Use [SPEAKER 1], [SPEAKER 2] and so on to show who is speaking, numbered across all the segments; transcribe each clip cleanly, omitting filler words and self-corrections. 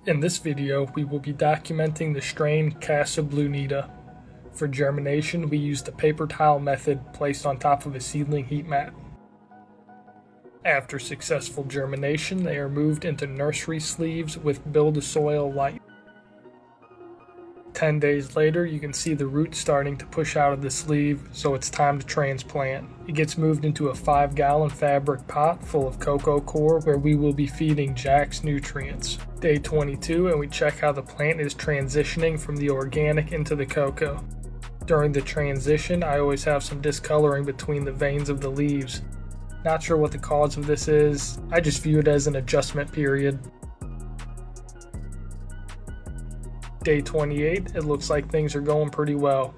[SPEAKER 1] In this video, we will be documenting the strain Casa Bluenita. For germination, we used the paper towel method placed on top of a seedling heat mat. After successful germination, they are moved into nursery sleeves with build-a-soil light. 10 days later, you can see the roots starting to push out of the sleeve, so it's time to transplant. It gets moved into a 5-gallon fabric pot full of cocoa coir where we will be feeding Jack's nutrients. Day 22, and we check how the plant is transitioning from the organic into the cocoa. During the transition, I always have some discoloring between the veins of the leaves. Not sure what the cause of this is, I just view it as an adjustment period. Day 28, it looks like things are going pretty well.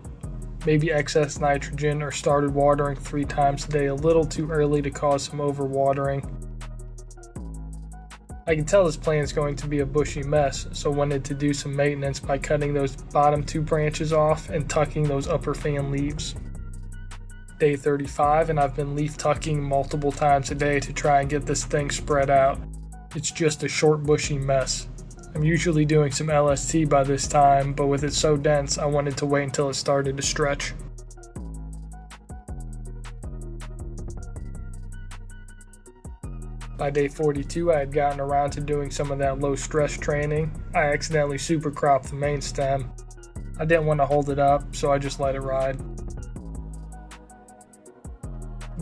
[SPEAKER 1] Maybe excess nitrogen or started watering 3 times a day a little too early to cause some overwatering. I can tell this plant is going to be a bushy mess, so wanted to do some maintenance by cutting those bottom 2 branches off and tucking those upper fan leaves. Day 35, and I've been leaf tucking multiple times a day to try and get this thing spread out. It's just a short bushy mess. I'm usually doing some LST by this time, but with it so dense, I wanted to wait until it started to stretch. By day 42, I had gotten around to doing some of that low stress training. I accidentally super cropped the main stem. I didn't want to hold it up, so I just let it ride.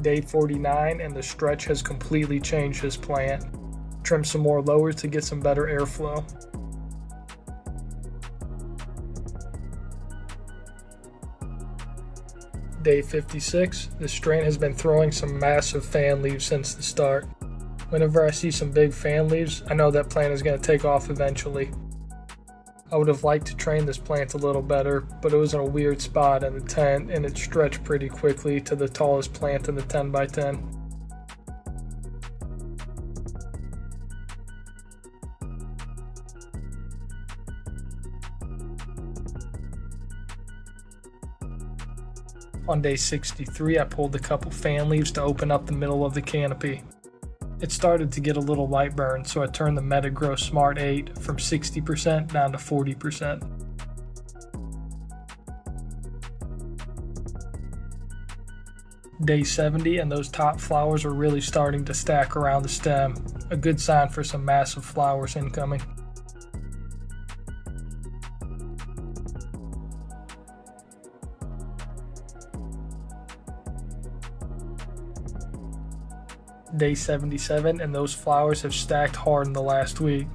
[SPEAKER 1] Day 49, and the stretch has completely changed this plant. Trim some more lowers to get some better airflow. Day 56, the strain has been throwing some massive fan leaves since the start. Whenever I see some big fan leaves, I know that plant is going to take off eventually. I would have liked to train this plant a little better, but it was in a weird spot in the tent and it stretched pretty quickly to the tallest plant in the 10x10. On day 63, I pulled a couple fan leaves to open up the middle of the canopy. It started to get a little light burn, so I turned the Metagrow Smart 8 from 60% down to 40%. Day 70, and those top flowers are really starting to stack around the stem, a good sign for some massive flowers incoming. Day 77, and those flowers have stacked hard in the last week.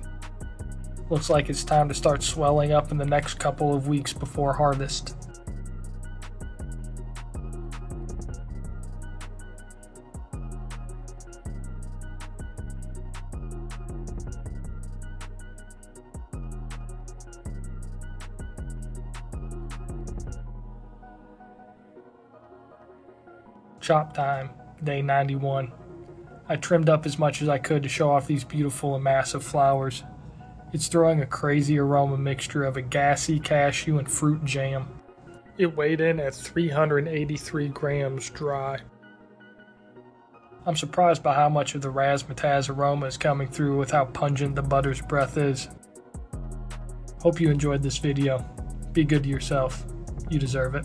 [SPEAKER 1] Looks like it's time to start swelling up in the next couple of weeks before harvest. Chop time, day 91. I trimmed up as much as I could to show off these beautiful and massive flowers. It's throwing a crazy aroma mixture of a gassy cashew and fruit jam. It weighed in at 383 grams dry. I'm surprised by how much of the Razzmatazz aroma is coming through with how pungent the butter's breath is. Hope you enjoyed this video. Be good to yourself. You deserve it.